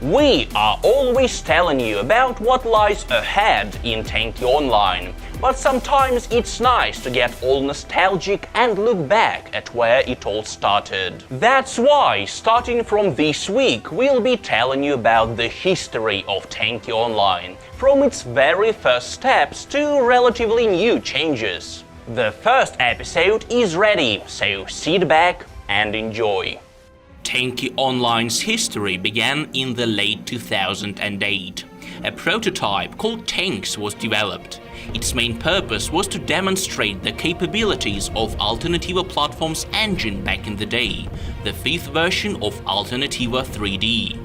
We are always telling you about what lies ahead in Tanki Online, but sometimes it's nice to get all nostalgic and look back at where it all started. That's why, starting from this week, we'll be telling you about the history of Tanki Online, from its very first steps to relatively new changes. The first episode is ready, so sit back and enjoy. Tanki Online's history began in the late 2008. A prototype called Tanks was developed. Its main purpose was to demonstrate the capabilities of Alternativa Platform's engine back in the day, the fifth version of Alternativa 3D.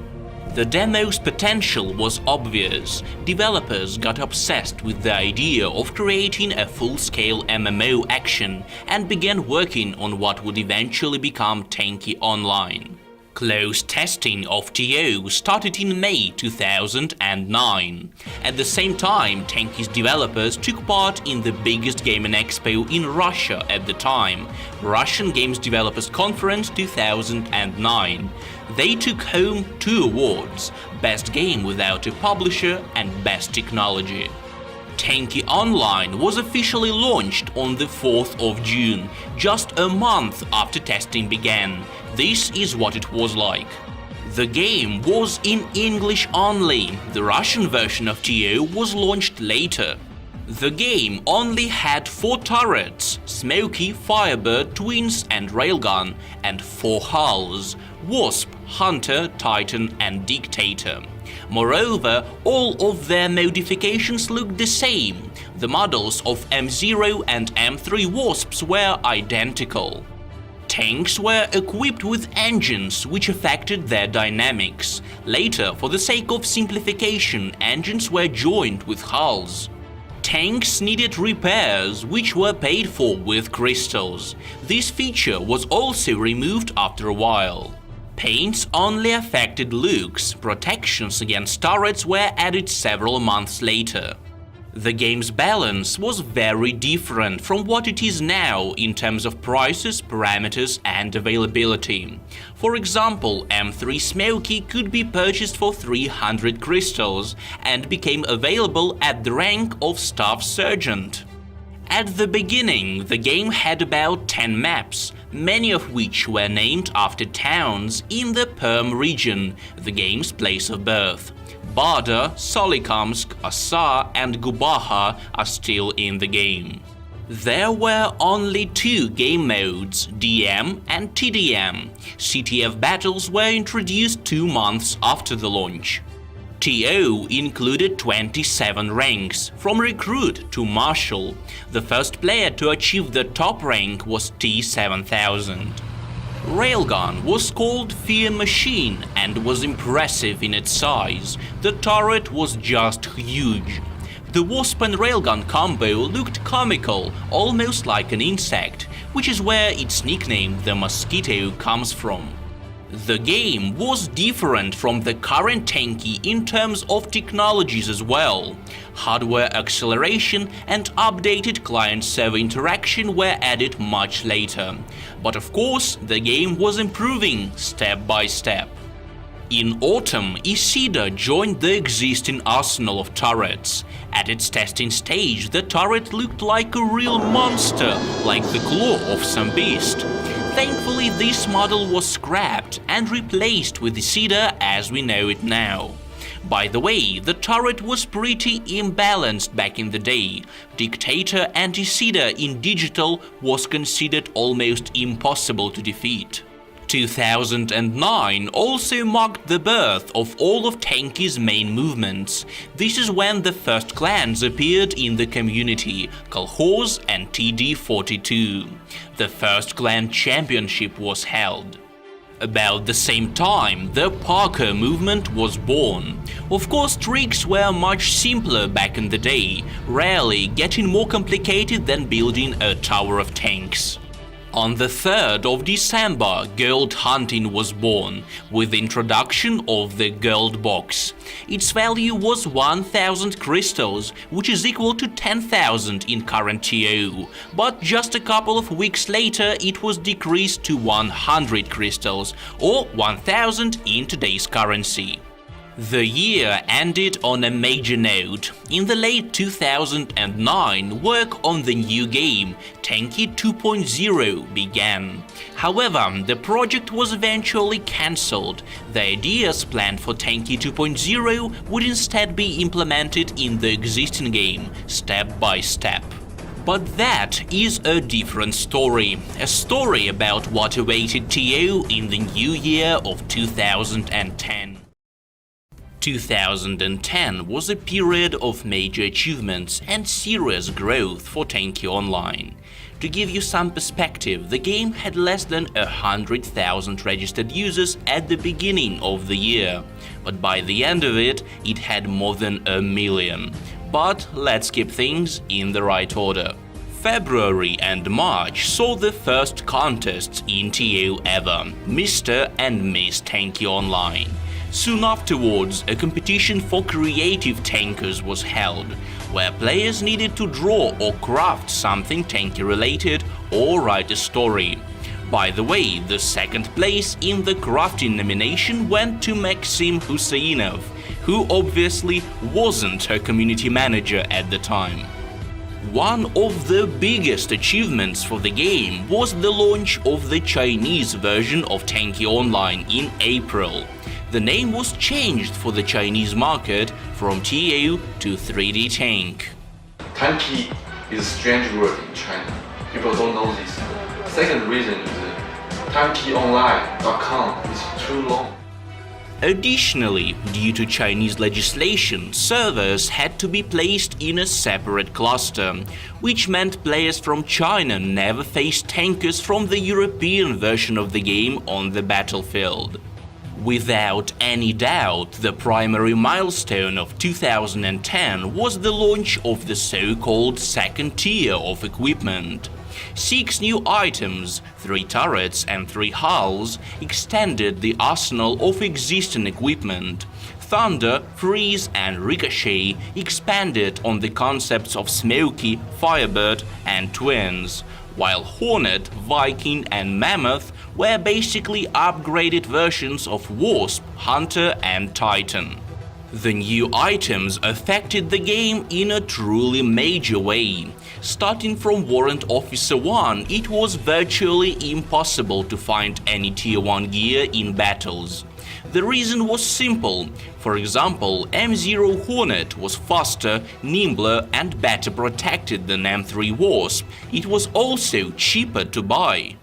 The demo's potential was obvious. Developers got obsessed with the idea of creating a full-scale MMO action and began working on what would eventually become Tanki Online. Closed testing of TO started in May 2009. At the same time, Tanki's developers took part in the biggest gaming expo in Russia at the time, Russian Games Developers Conference 2009. They took home 2 awards, Best Game Without a Publisher and Best Technology. Tanki Online was officially launched on the 4th of June, just a month after testing began. This is what it was like. The game was in English only. The Russian version of TO was launched later. The game only had 4 turrets, Smoky, Firebird, Twins and Railgun, and 4 hulls, Wasp, Hunter, Titan and Dictator. Moreover, all of their modifications looked the same. The models of M0 and M3 Wasps were identical. Tanks were equipped with engines which affected their dynamics. Later, for the sake of simplification, engines were joined with hulls. Tanks needed repairs, which were paid for with crystals. This feature was also removed after a while. Paints only affected looks. Protections against turrets were added several months later. The game's balance was very different from what it is now in terms of prices, parameters and availability. For example, M3 Smoky could be purchased for 300 crystals and became available at the rank of Staff Sergeant. At the beginning, the game had about 10 maps, many of which were named after towns in the Perm region, the game's place of birth. Bada, Solikamsk, Assar and Gubaha are still in the game. There were only 2 game modes, DM and TDM. CTF battles were introduced 2 months after the launch. TO included 27 ranks, from Recruit to Marshal. The first player to achieve the top rank was T7000. Railgun was called Fear Machine and was impressive in its size. The turret was just huge. The Wasp and Railgun combo looked comical, almost like an insect, which is where its nickname, the Mosquito, comes from. The game was different from the current Tanki in terms of technologies as well. Hardware acceleration and updated client-server interaction were added much later. But of course, the game was improving step by step. In autumn, Isida joined the existing arsenal of turrets. At its testing stage, the turret looked like a real monster, like the claw of some beast. Thankfully, this model was scrapped and replaced with Isida as we know it now. By the way, the turret was pretty imbalanced back in the day. Dictator and Isida in digital was considered almost impossible to defeat. 2009 also marked the birth of all of Tanki's main movements. This is when the first clans appeared in the community, Kolkhoz and TD42. The first clan championship was held. About the same time, the Parker movement was born. Of course, tricks were much simpler back in the day, rarely getting more complicated than building a tower of tanks. On the 3rd of December, gold hunting was born, with the introduction of the gold box. Its value was 1000 crystals, which is equal to 10,000 in current TO, but just a couple of weeks later it was decreased to 100 crystals, or 1000 in today's currency. The year ended on a major note. In the late 2009, work on the new game, Tanki 2.0, began. However, the project was eventually cancelled. The ideas planned for Tanki 2.0 would instead be implemented in the existing game, step by step. But that is a different story. A story about what awaited TO in the new year of 2010. 2010 was a period of major achievements and serious growth for Tanki Online. To give you some perspective, the game had less than 100,000 registered users at the beginning of the year, but by the end of it, it had more than 1 million. But let's keep things in the right order. February and March saw the first contests in TO ever, Mr. and Miss Tanki Online. Soon afterwards, a competition for creative tankers was held, where players needed to draw or craft something tanky-related or write a story. By the way, the second place in the crafting nomination went to Maxim Husseinov, who obviously wasn't a community manager at the time. One of the biggest achievements for the game was the launch of the Chinese version of Tanki Online in April. The name was changed for the Chinese market from TO to 3D Tank. Tanki is a strange word in China. People don't know this. Second reason is TankiOnlайн.com is too long. Additionally, due to Chinese legislation, servers had to be placed in a separate cluster, which meant players from China never faced tankers from the European version of the game on the battlefield. Without any doubt, the primary milestone of 2010 was the launch of the so-called second tier of equipment. 6 new items, 3 turrets and 3 hulls, extended the arsenal of existing equipment. Thunder, Freeze and Ricochet expanded on the concepts of Smoky, Firebird and Twins, while Hornet, Viking and Mammoth were basically upgraded versions of Wasp, Hunter and Titan. The new items affected the game in a truly major way. Starting from Warrant Officer 1, it was virtually impossible to find any Tier 1 gear in battles. The reason was simple. For example, M0 Hornet was faster, nimbler and better protected than M3 Wasp. It was also cheaper to buy.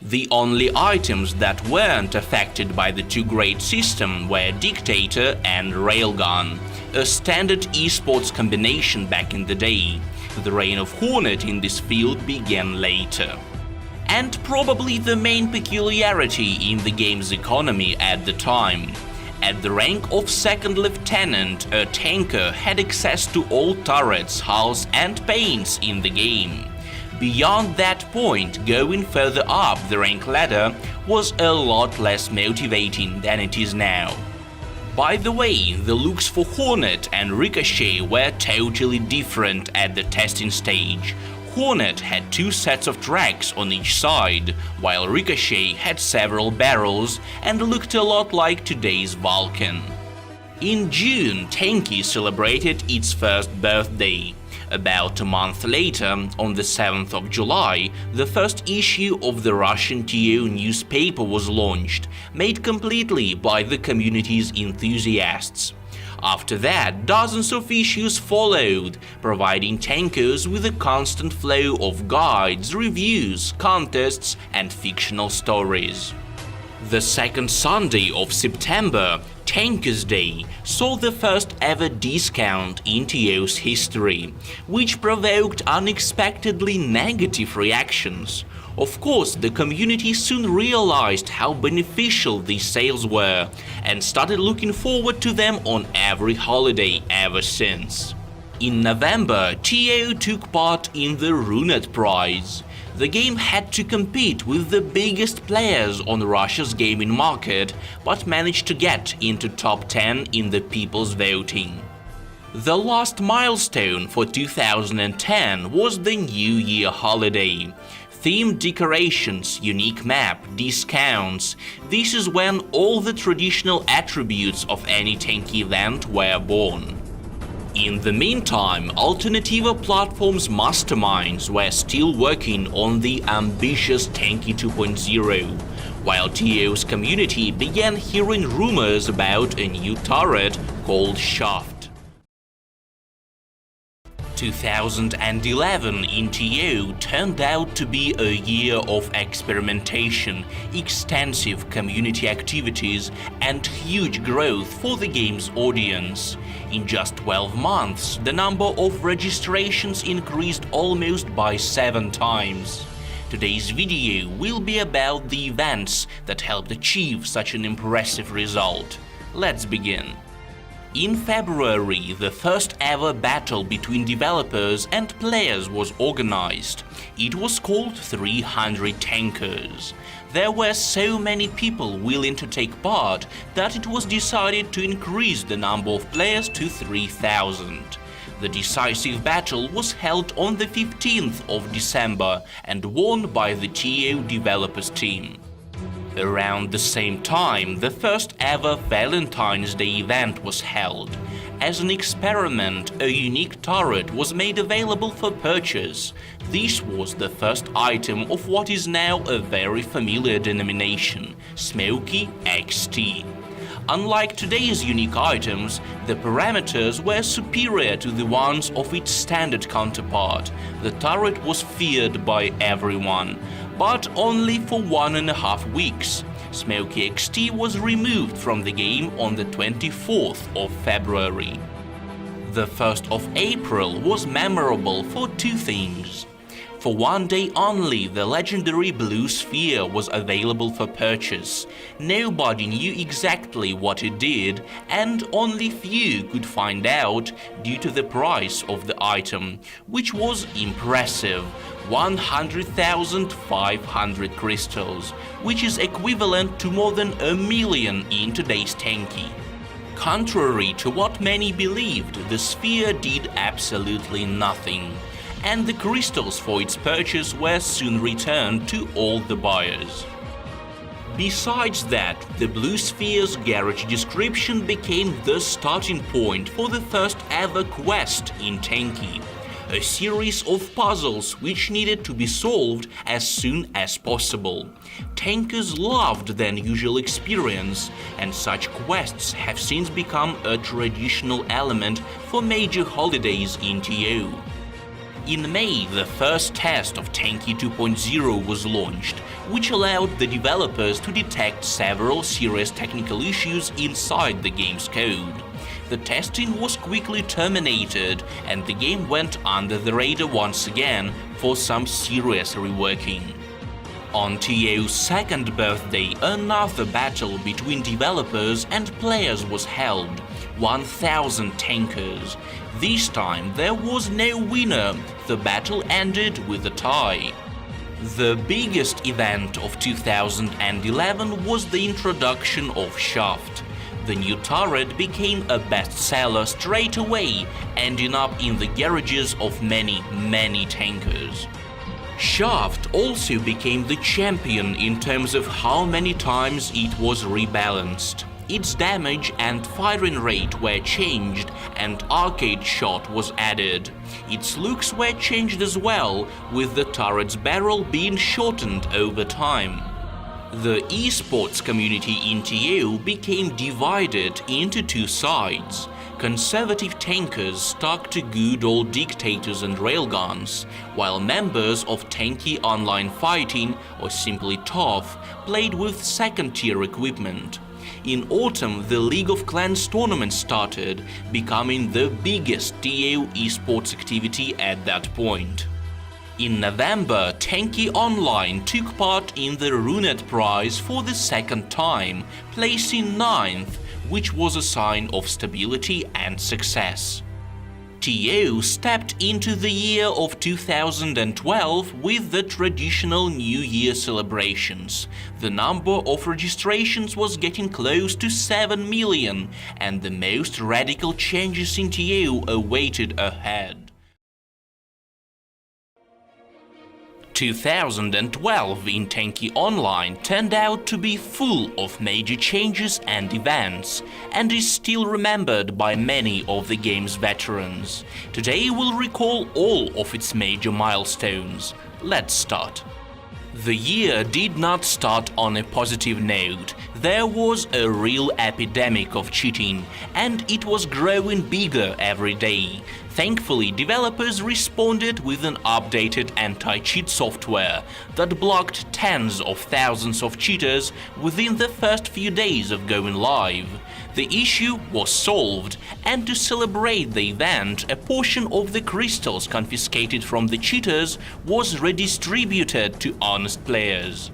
The only items that weren't affected by the two-grade system were Dictator and Railgun, a standard esports combination back in the day. The reign of Hornet in this field began later. And probably the main peculiarity in the game's economy at the time. At the rank of second lieutenant, a tanker had access to all turrets, hulls and paints in the game. Beyond that point, going further up the rank ladder was a lot less motivating than it is now. By the way, the looks for Hornet and Ricochet were totally different at the testing stage. Hornet had 2 sets of tracks on each side, while Ricochet had several barrels and looked a lot like today's Vulcan. In June, Tanki celebrated its first birthday. About a month later, on the 7th of July, the first issue of the Russian TO newspaper was launched, made completely by the community's enthusiasts. After that, dozens of issues followed, providing tankers with a constant flow of guides, reviews, contests, and fictional stories. The second Sunday of September, Tankers Day, saw the first ever discount in TO's history, which provoked unexpectedly negative reactions. Of course, the community soon realized how beneficial these sales were and started looking forward to them on every holiday ever since. In November, TO took part in the Runet Prize. The game had to compete with the biggest players on Russia's gaming market, but managed to get into top 10 in the people's voting. The last milestone for 2010 was the New Year holiday. Themed decorations, unique map, discounts. This is when all the traditional attributes of any Tanki event were born. In the meantime, Alternativa Platform's masterminds were still working on the ambitious Tanki 2.0, while TO's community began hearing rumors about a new turret called Shaft. 2011 in TO turned out to be a year of experimentation, extensive community activities, and huge growth for the game's audience. In just 12 months, the number of registrations increased almost by 7 times. Today's video will be about the events that helped achieve such an impressive result. Let's begin. In February, the first ever battle between developers and players was organized. It was called 300 Tankers. There were so many people willing to take part that it was decided to increase the number of players to 3,000. The decisive battle was held on the 15th of December and won by the TO developers team. Around the same time, the first ever Valentine's Day event was held. As an experiment, a unique turret was made available for purchase. This was the first item of what is now a very familiar denomination, Smoky XT. Unlike today's unique items, the parameters were superior to the ones of its standard counterpart. The turret was feared by everyone, but only for 1.5 weeks. Smoky XT was removed from the game on the 24th of February. The 1st of April was memorable for 2 things. For 1 day only, the legendary Blue Sphere was available for purchase. Nobody knew exactly what it did, and only few could find out due to the price of the item, which was impressive. 100,500 crystals, which is equivalent to more than 1 million in today's Tanki. Contrary to what many believed, the sphere did absolutely nothing, and the crystals for its purchase were soon returned to all the buyers. Besides that, the Blue Sphere's garage description became the starting point for the first ever quest in Tanki, a series of puzzles which needed to be solved as soon as possible. Tankers loved the unusual experience, and such quests have since become a traditional element for major holidays in TO. In May, the first test of Tanki 2.0 was launched, which allowed the developers to detect several serious technical issues inside the game's code. The testing was quickly terminated, and the game went under the radar once again for some serious reworking. On TO's second birthday, another battle between developers and players was held. 1,000 tankers. This time there was no winner. The battle ended with a tie. The biggest event of 2011 was the introduction of Shaft. The new turret became a bestseller straight away, ending up in the garages of many tankers. Shaft also became the champion in terms of how many times it was rebalanced. Its damage and firing rate were changed, and arcade shot was added. Its looks were changed as well, with the turret's barrel being shortened over time. The esports community in TO became divided into 2 sides. Conservative tankers stuck to good old dictators and railguns, while members of Tanki Online Fighting, or simply TOF, played with second-tier equipment. In autumn, the League of Clans tournament started, becoming the biggest TO esports activity at that point. In November, Tanki Online took part in the Runet Prize for the second time, placing 9th, which was a sign of stability and success. TO stepped into the year of 2012 with the traditional New Year celebrations. The number of registrations was getting close to 7 million, and the most radical changes in TO awaited ahead. 2012 in Tanki Online turned out to be full of major changes and events, and is still remembered by many of the game's veterans. Today we'll recall all of its major milestones. Let's start. The year did not start on a positive note. There was a real epidemic of cheating, and it was growing bigger every day. Thankfully, developers responded with an updated anti-cheat software that blocked tens of thousands of cheaters within the first few days of going live. The issue was solved, and to celebrate the event, a portion of the crystals confiscated from the cheaters was redistributed to honest players.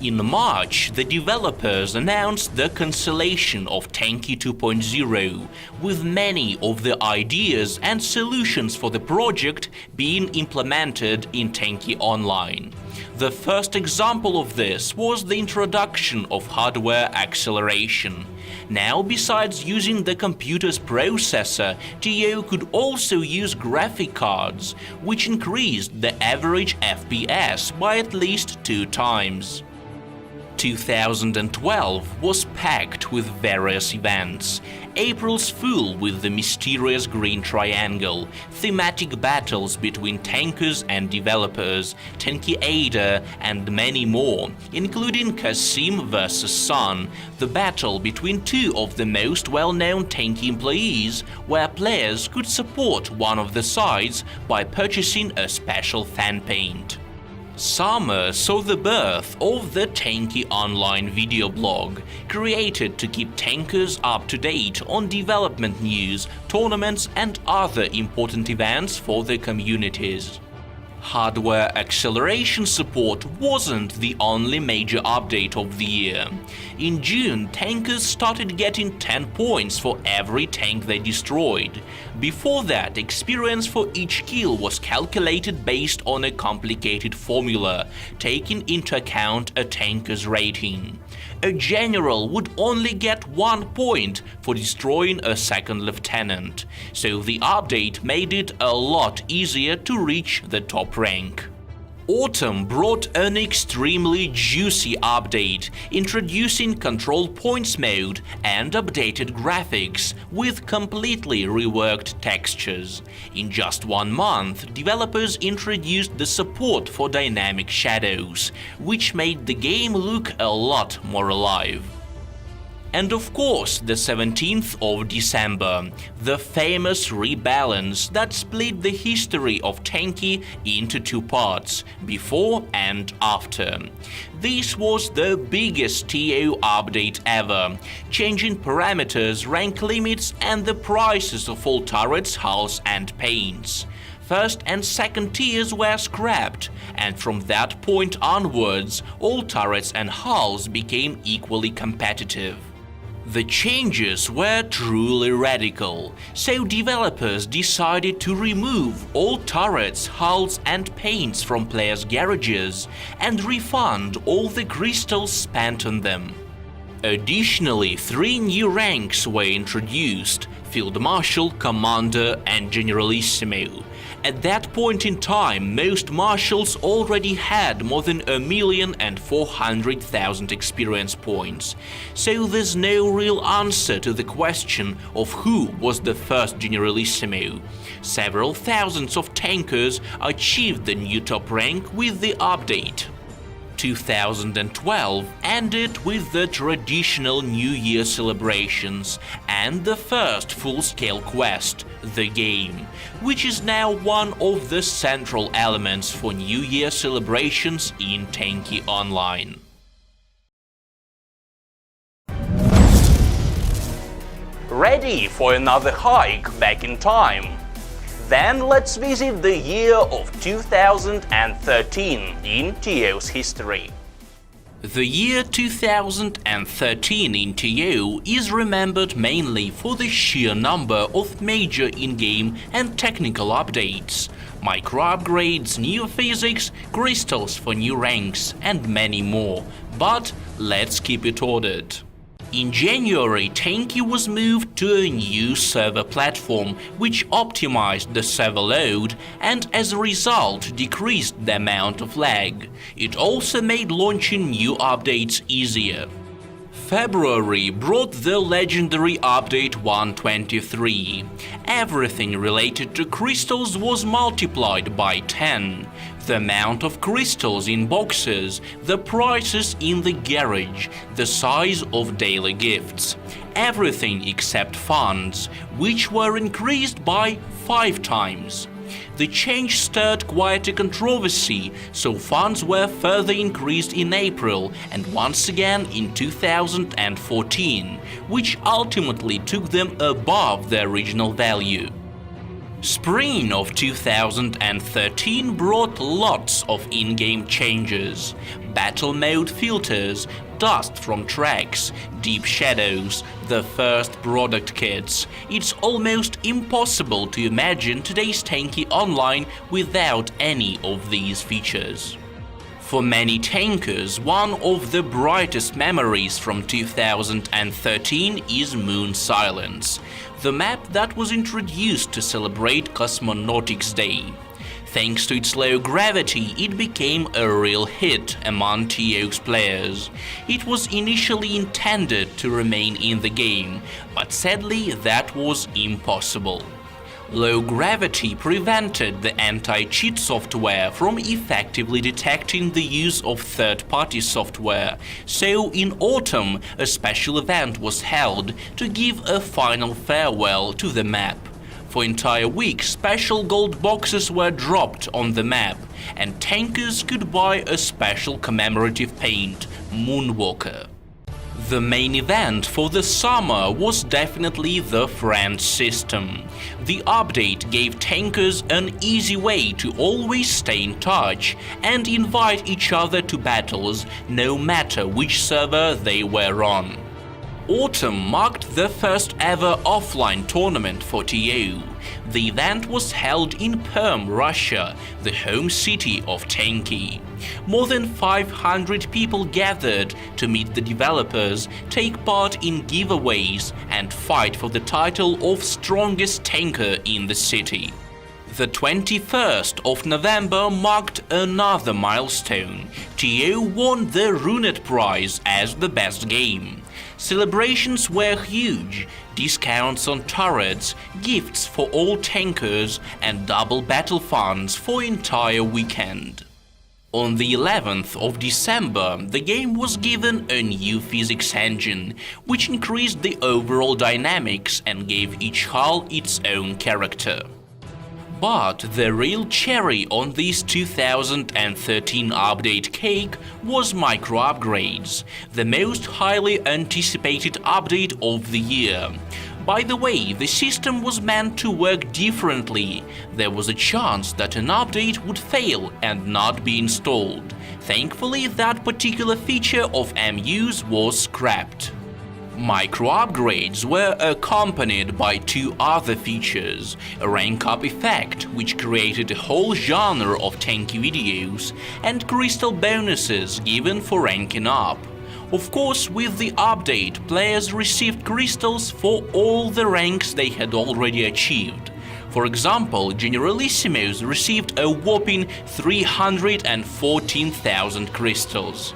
In March, the developers announced the cancellation of Tanki 2.0, with many of the ideas and solutions for the project being implemented in Tanki Online. The first example of this was the introduction of hardware acceleration. Now, besides using the computer's processor, TO could also use graphic cards, which increased the average FPS by at least 2 times. 2012 was packed with various events. April's full with the mysterious green triangle, thematic battles between tankers and developers, Tanki Ada, and many more, including Kasim vs. Sun, the battle between 2 of the most well-known Tanki employees, where players could support one of the sides by purchasing a special fan paint. Summer saw the birth of the Tanki Online video blog, created to keep tankers up to date on development news, tournaments, and other important events for the communities. Hardware acceleration support wasn't the only major update of the year. In June, tankers started getting 10 points for every tank they destroyed. Before that, experience for each kill was calculated based on a complicated formula, taking into account a tanker's rating. A general would only get 1 point for destroying a second lieutenant, so the update made it a lot easier to reach the top rank. Autumn brought an extremely juicy update, introducing control points mode and updated graphics with completely reworked textures. In just 1 month, developers introduced the support for dynamic shadows, which made the game look a lot more alive. And of course, the 17th of December, the famous rebalance that split the history of Tanki into 2 parts, before and after. This was the biggest TO update ever, changing parameters, rank limits, and the prices of all turrets, hulls, and paints. First and second tiers were scrapped, and from that point onwards, all turrets and hulls became equally competitive. The changes were truly radical, so developers decided to remove all turrets, hulls, and paints from players' garages and refund all the crystals spent on them. Additionally, 3 new ranks were introduced: Field Marshal, Commander, and Generalissimo. At that point in time, most marshals already had more than 1,400,000 experience points, so there's no real answer to the question of who was the first Generalissimo. Several thousands of tankers achieved the new top rank with the update. 2012 ended with the traditional New Year celebrations and the first full-scale quest, the game, which is now one of the central elements for New Year celebrations in Tanki Online. Ready for another hike back in time? Then let's visit the year of 2013 in TO's history. The year 2013 in TO is remembered mainly for the sheer number of major in-game and technical updates, micro upgrades, new physics, crystals for new ranks, and many more. But let's keep it ordered. In January, Tanki was moved to a new server platform which optimized the server load and as a result decreased the amount of lag. It also made launching new updates easier. February brought the legendary update 123. Everything related to crystals was multiplied by 10. The amount of crystals in boxes, the prices in the garage, the size of daily gifts. Everything except funds, which were increased by 5 times. The change stirred quite a controversy, so funds were further increased in April and once again in 2014, which ultimately took them above the original value. Spring of 2013 brought lots of in-game changes. Battle mode filters, dust from tracks, deep shadows, the first product kits. It's almost impossible to imagine today's Tanki Online without any of these features. For many tankers, one of the brightest memories from 2013 is Moon Silence, the map that was introduced to celebrate Cosmonautics Day. Thanks to its low gravity, it became a real hit among TO's players. It was initially intended to remain in the game, but sadly that was impossible. Low gravity prevented the anti-cheat software from effectively detecting the use of third-party software, so in autumn a special event was held to give a final farewell to the map. For entire week, special gold boxes were dropped on the map, and tankers could buy a special commemorative paint, Moonwalker. The main event for the summer was definitely the friend system. The update gave tankers an easy way to always stay in touch and invite each other to battles, no matter which server they were on. Autumn marked the first ever offline tournament for TO. The event was held in Perm, Russia, the home city of Tanki. More than 500 people gathered to meet the developers, take part in giveaways, and fight for the title of strongest tanker in the city. The 21st of November marked another milestone. TO won the Runet Prize as the best game. Celebrations were huge, discounts on turrets, gifts for all tankers, and double battle funds for entire weekend. On the 11th of December, the game was given a new physics engine, which increased the overall dynamics and gave each hull its own character. But the real cherry on this 2013 update cake was micro upgrades, the most highly anticipated update of the year. By the way, the system was meant to work differently. There was a chance that an update would fail and not be installed. Thankfully, that particular feature of MUs was scrapped. Micro upgrades were accompanied by 2 other features: a rank-up effect, which created a whole genre of Tanki videos, and crystal bonuses given for ranking up. Of course, with the update, players received crystals for all the ranks they had already achieved. For example, Generalissimos received a whopping 314,000 crystals.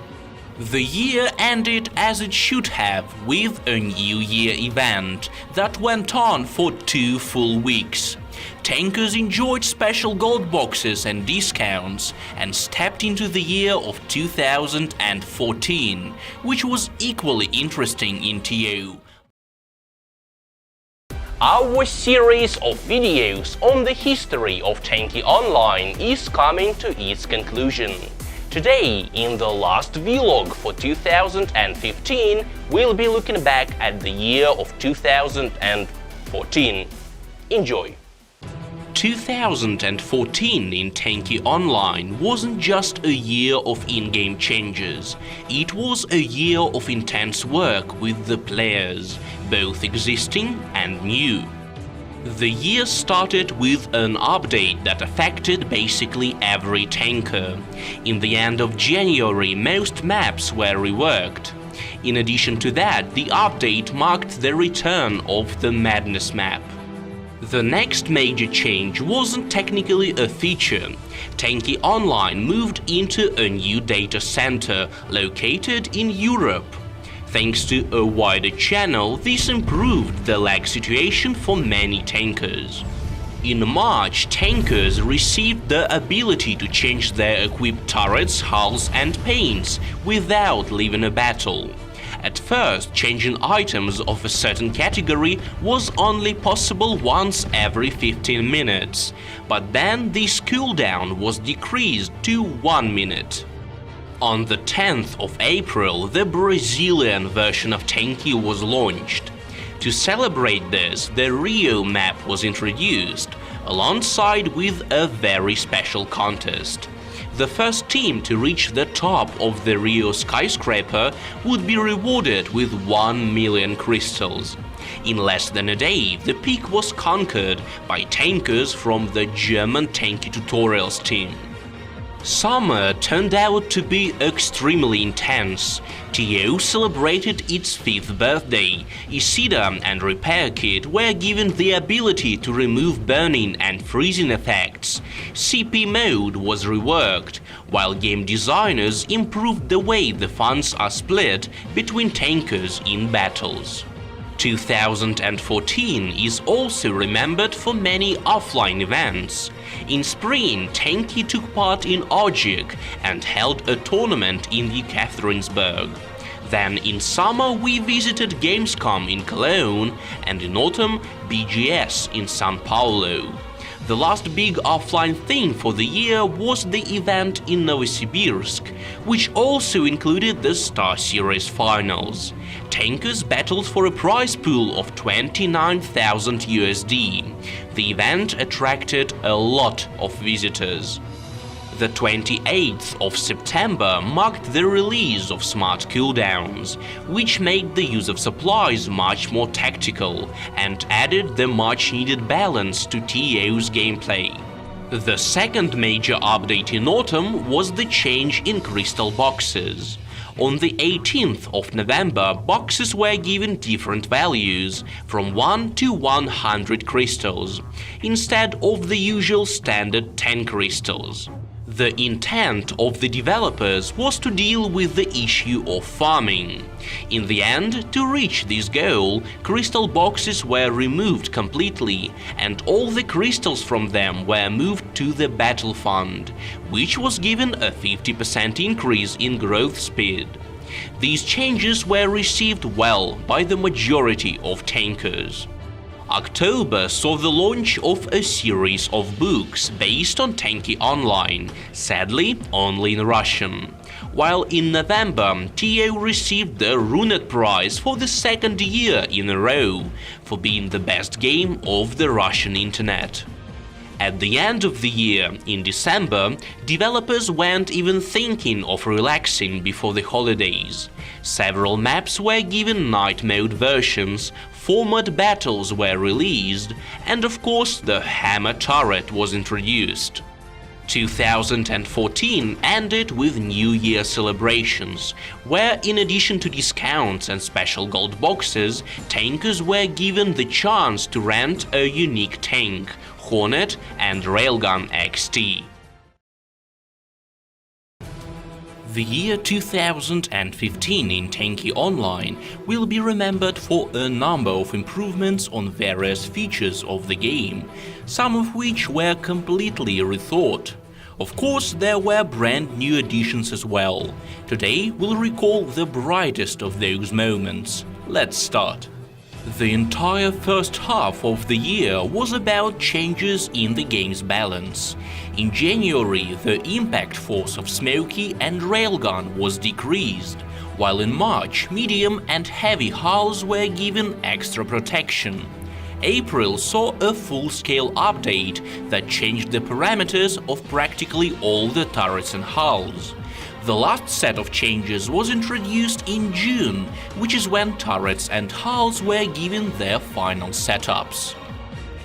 The year ended as it should have, with a New Year event that went on for 2 full weeks. Tankers enjoyed special gold boxes and discounts and stepped into the year of 2014, which was equally interesting in TO. Our series of videos on the history of Tanki Online is coming to its conclusion. Today, in the last vlog for 2015, we'll be looking back at the year of 2014. Enjoy! 2014 in Tanki Online wasn't just a year of in-game changes. It was a year of intense work with the players, both existing and new. The year started with an update that affected basically every tanker. In the end of January, most maps were reworked. In addition to that, the update marked the return of the Madness map. The next major change wasn't technically a feature. Tanki Online moved into a new data center located in Europe. Thanks to a wider channel, this improved the lag situation for many tankers. In March, tankers received the ability to change their equipped turrets, hulls and paints without leaving a battle. At first, changing items of a certain category was only possible once every 15 minutes, but then this cooldown was decreased to 1 minute. On the 10th of April, the Brazilian version of Tanki was launched. To celebrate this, the Rio map was introduced, alongside with a very special contest. The first team to reach the top of the Rio skyscraper would be rewarded with 1 million crystals. In less than a day, the peak was conquered by tankers from the German Tanki Tutorials team. Summer turned out to be extremely intense. TO celebrated its 5th birthday. Isida and Repair Kit were given the ability to remove burning and freezing effects. CP mode was reworked, while game designers improved the way the funds are split between tankers in battles. 2014 is also remembered for many offline events. In spring, Tanki took part in Ojik and held a tournament in Yekaterinburg. Then in summer we visited Gamescom in Cologne and in autumn BGS in São Paulo. The last big offline thing for the year was the event in Novosibirsk, which also included the Star Series finals. Tankers battled for a prize pool of 29,000 USD. The event attracted a lot of visitors. The 28th of September marked the release of smart cooldowns, which made the use of supplies much more tactical and added the much-needed balance to TO's gameplay. The second major update in autumn was the change in crystal boxes. On the 18th of November, boxes were given different values, from 1 to 100 crystals, instead of the usual standard 10 crystals. The intent of the developers was to deal with the issue of farming. In the end, to reach this goal, crystal boxes were removed completely, and all the crystals from them were moved to the battle fund, which was given a 50% increase in growth speed. These changes were received well by the majority of tankers. October saw the launch of a series of books based on Tanki Online, sadly only in Russian. While in November, TO received the Runet Prize for the second year in a row for being the best game of the Russian internet. At the end of the year, in December, developers weren't even thinking of relaxing before the holidays. Several maps were given night mode versions, format battles were released, and of course the Hammer turret was introduced. 2014 ended with New Year celebrations, where in addition to discounts and special gold boxes, tankers were given the chance to rent a unique tank, Hornet and Railgun XT. The year 2015 in Tanki Online will be remembered for a number of improvements on various features of the game, some of which were completely rethought. Of course, there were brand new additions as well. Today we'll recall the brightest of those moments. Let's start. The entire first half of the year was about changes in the game's balance. In January, the impact force of Smoky and Railgun was decreased, while in March, medium and heavy hulls were given extra protection. April saw a full-scale update that changed the parameters of practically all the turrets and hulls. The last set of changes was introduced in June, which is when turrets and hulls were given their final setups.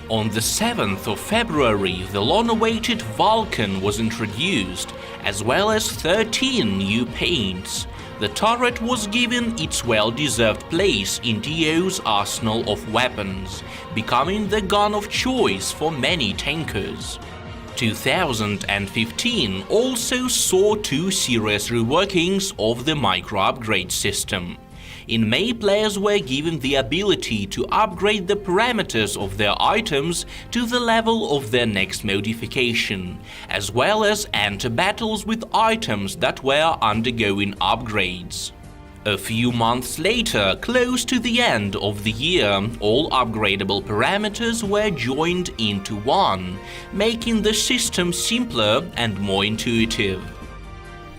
On the 7th of February, the long-awaited Vulcan was introduced, as well as 13 new paints. The turret was given its well-deserved place in TO's arsenal of weapons, becoming the gun of choice for many tankers. 2015 also saw two serious reworkings of the micro-upgrade system. In May, players were given the ability to upgrade the parameters of their items to the level of their next modification, as well as enter battles with items that were undergoing upgrades. A few months later, close to the end of the year, all upgradable parameters were joined into one, making the system simpler and more intuitive.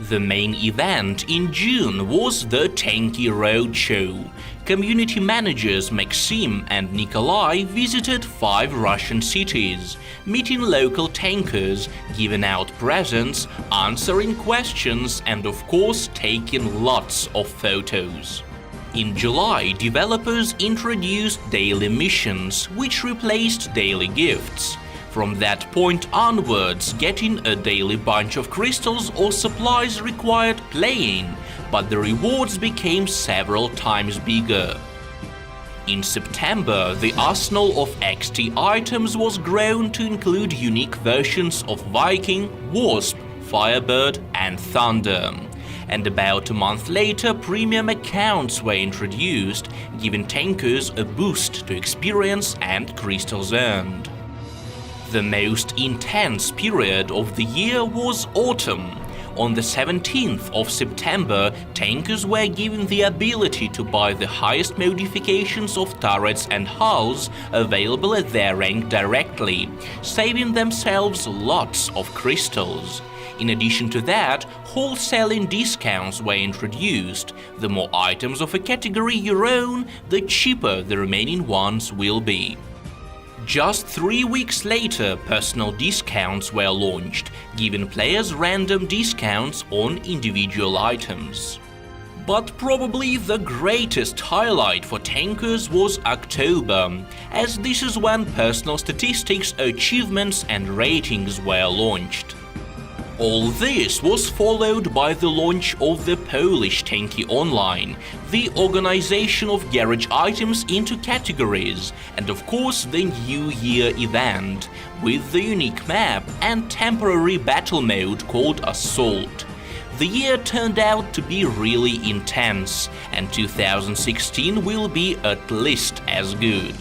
The main event in June was the Tanki Roadshow. Community managers Maxim and Nikolai visited 5 Russian cities, meeting local tankers, giving out presents, answering questions and of course taking lots of photos. In July, developers introduced daily missions, which replaced daily gifts. From that point onwards, getting a daily bunch of crystals or supplies required playing, but the rewards became several times bigger. In September, the arsenal of XT items was grown to include unique versions of Viking, Wasp, Firebird and Thunder. And about a month later, premium accounts were introduced, giving tankers a boost to experience and crystals earned. The most intense period of the year was autumn. On the 17th of September, tankers were given the ability to buy the highest modifications of turrets and hulls available at their rank directly, saving themselves lots of crystals. In addition to that, wholesaling discounts were introduced. The more items of a category you own, the cheaper the remaining ones will be. Just 3 weeks later, personal discounts were launched, giving players random discounts on individual items. But probably the greatest highlight for tankers was October, as this is when personal statistics, achievements and ratings were launched. All this was followed by the launch of the Polish Tanki Online, the organization of garage items into categories, and of course the New Year event, with the unique map and temporary battle mode called Assault. The year turned out to be really intense, and 2016 will be at least as good.